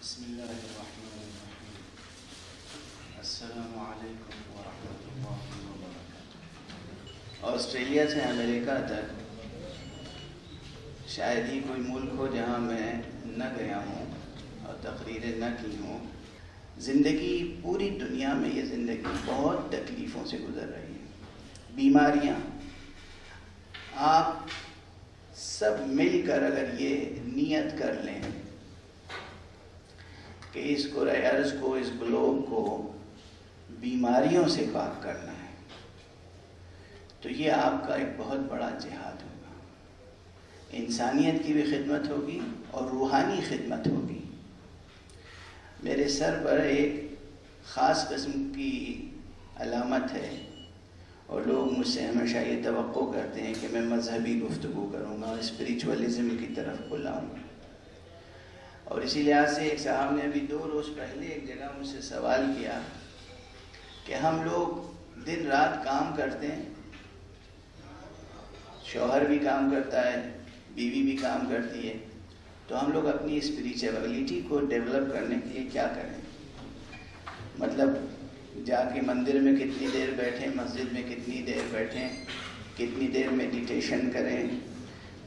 بسم اللہ الرحمن الرحیم. السلام علیکم ورحمۃ اللہ وبرکاتہ. آسٹریلیا سے امریکہ تک شاید ہی کوئی ملک ہو جہاں میں نہ گیا ہوں اور تقریریں نہ کی ہوں. زندگی پوری دنیا میں یہ زندگی بہت تکلیفوں سے گزر رہی ہے. بیماریاں، آپ سب مل کر اگر یہ نیت کر لیں کہ اس کرۂ ارض کو، اس گلوب کو بیماریوں سے پاک کرنا ہے، تو یہ آپ کا ایک بہت بڑا جہاد ہوگا. انسانیت کی بھی خدمت ہوگی اور روحانی خدمت ہوگی. میرے سر پر ایک خاص قسم کی علامت ہے اور لوگ مجھ سے ہمیشہ یہ توقع کرتے ہیں کہ میں مذہبی گفتگو کروں گا، اسپریچولیزم کی طرف بلاؤں. اور اسی لحاظ سے ایک صاحب نے ابھی 2 روز پہلے ایک جگہ مجھ سے سوال کیا کہ ہم لوگ دن رات کام کرتے ہیں، شوہر بھی کام کرتا ہے، بیوی بھی کام کرتی ہے، تو ہم لوگ اپنی اسپریچولیٹی کو ڈیولپ کرنے کے لیے کیا کریں؟ مطلب جا کے مندر میں کتنی دیر بیٹھیں، مسجد میں کتنی دیر بیٹھیں، کتنی دیر میڈیٹیشن کریں،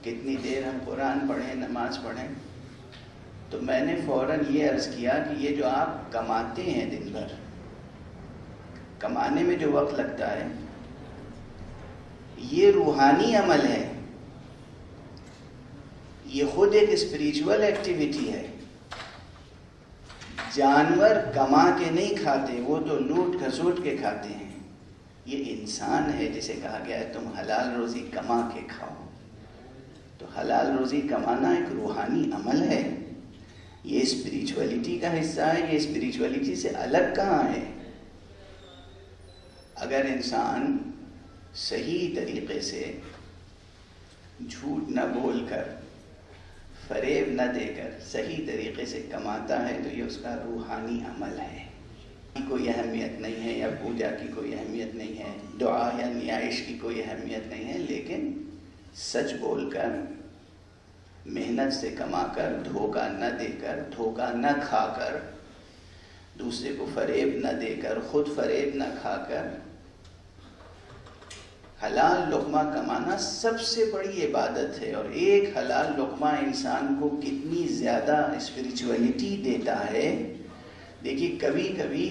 کتنی دیر ہم قرآن پڑھیں، نماز پڑھیں. تو میں نے فوراً یہ عرض کیا کہ یہ جو آپ کماتے ہیں دن بھر، کمانے میں جو وقت لگتا ہے یہ روحانی عمل ہے، یہ خود ایک اسپریچول ایکٹیویٹی ہے. جانور کما کے نہیں کھاتے، وہ تو لوٹ کھسوٹ کے کھاتے ہیں. یہ انسان ہے جسے کہا گیا ہے تم حلال روزی کما کے کھاؤ. تو حلال روزی کمانا ایک روحانی عمل ہے، یہ اسپریچولیٹی کا حصہ ہے. یہ اسپریچولیٹی سے الگ کہاں ہے؟ اگر انسان صحیح طریقے سے جھوٹ نہ بول کر، فریب نہ دے کر صحیح طریقے سے کماتا ہے تو یہ اس کا روحانی عمل ہے. کوئی اہمیت نہیں ہے، یا پوجا کی کوئی اہمیت نہیں ہے، دعا یا نیائش کی کوئی اہمیت نہیں ہے، لیکن سچ بول کر، محنت سے کما کر، دھوکہ نہ دے کر، دھوکہ نہ کھا کر، دوسرے کو فریب نہ دے کر، خود فریب نہ کھا کر حلال لقمہ کمانا سب سے بڑی عبادت ہے. اور ایک حلال لقمہ انسان کو کتنی زیادہ اسپریچولیٹی دیتا ہے. دیکھیے کبھی کبھی